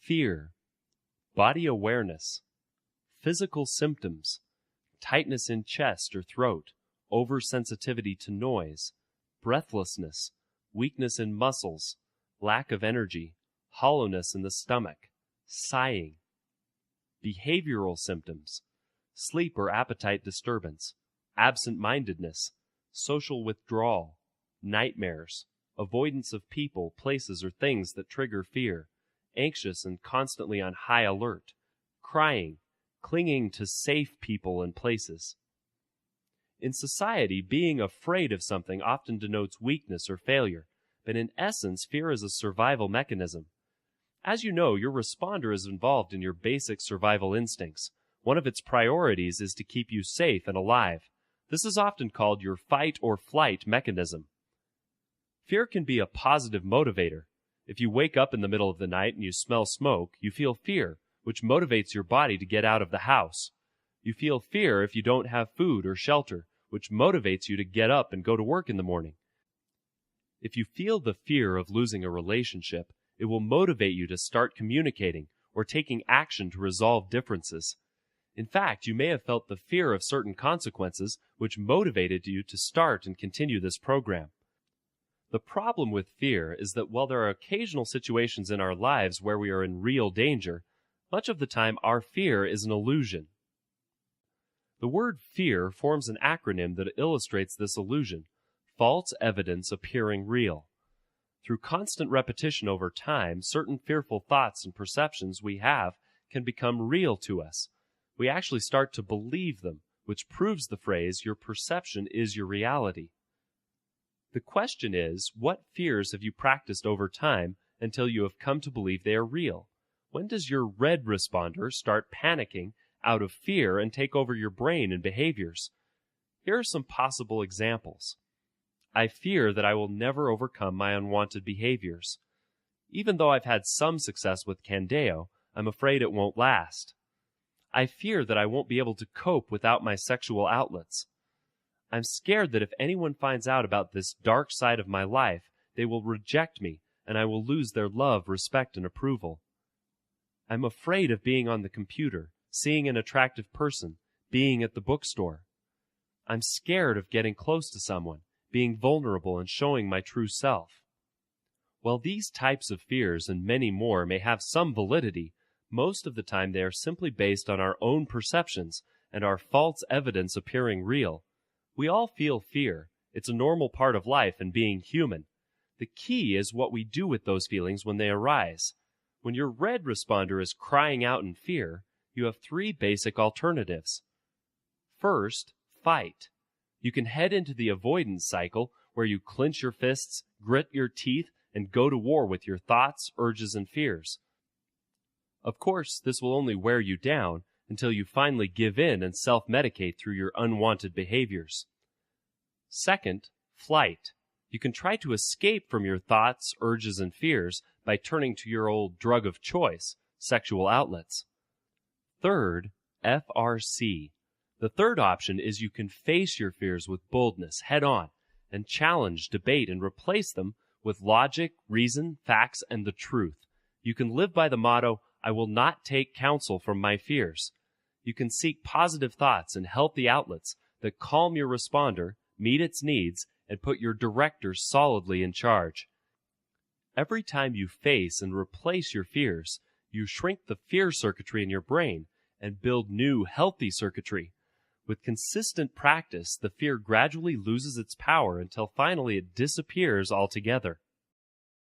fear, body awareness, physical symptoms, tightness in chest or throat, oversensitivity to noise, breathlessness, weakness in muscles, lack of energy, hollowness in the stomach, sighing. Behavioral symptoms, sleep or appetite disturbance, absent-mindedness, social withdrawal, nightmares, avoidance of people, places, or things that trigger fear, anxious and constantly on high alert, crying, clinging to safe people and places. In society, being afraid of something often denotes weakness or failure, but in essence, fear is a survival mechanism. As you know, your responder is involved in your basic survival instincts. One of its priorities is to keep you safe and alive. This is often called your fight or flight mechanism. Fear can be a positive motivator. If you wake up in the middle of the night and you smell smoke, you feel fear, which motivates your body to get out of the house. You feel fear if you don't have food or shelter, which motivates you to get up and go to work in the morning. If you feel the fear of losing a relationship, it will motivate you to start communicating or taking action to resolve differences. In fact, you may have felt the fear of certain consequences, which motivated you to start and continue this program. The problem with fear is that while there are occasional situations in our lives where we are in real danger, much of the time our fear is an illusion. The word fear forms an acronym that illustrates this illusion: false evidence appearing real. Through constant repetition over time, certain fearful thoughts and perceptions we have can become real to us. We actually start to believe them, which proves the phrase, "your perception is your reality." The question is, what fears have you practiced over time until you have come to believe they are real? When does your red responder start panicking out of fear and take over your brain and behaviors? Here are some possible examples. I fear that I will never overcome my unwanted behaviors. Even though I've had some success with Candeo, I'm afraid it won't last. I fear that I won't be able to cope without my sexual outlets. I'm scared that if anyone finds out about this dark side of my life, they will reject me and I will lose their love, respect, and approval. I'm afraid of being on the computer, seeing an attractive person, being at the bookstore. I'm scared of getting close to someone, being vulnerable and showing my true self. While these types of fears and many more may have some validity, most of the time they are simply based on our own perceptions and our false evidence appearing real. We all feel fear. It's a normal part of life and being human. The key is what we do with those feelings when they arise. When your red responder is crying out in fear, you have three basic alternatives. First, fight. You can head into the avoidance cycle where you clench your fists, grit your teeth, and go to war with your thoughts, urges, and fears. Of course, this will only wear you down until you finally give in and self-medicate through your unwanted behaviors. Second, flight. You can try to escape from your thoughts, urges, and fears by turning to your old drug of choice, sexual outlets. Third, FRC. The third option is you can face your fears with boldness, head on, and challenge, debate, and replace them with logic, reason, facts, and the truth. You can live by the motto, "I will not take counsel from my fears." You can seek positive thoughts and healthy outlets that calm your responder, meet its needs, and put your director solidly in charge. Every time you face and replace your fears, you shrink the fear circuitry in your brain and build new, healthy circuitry. With consistent practice, the fear gradually loses its power until finally it disappears altogether.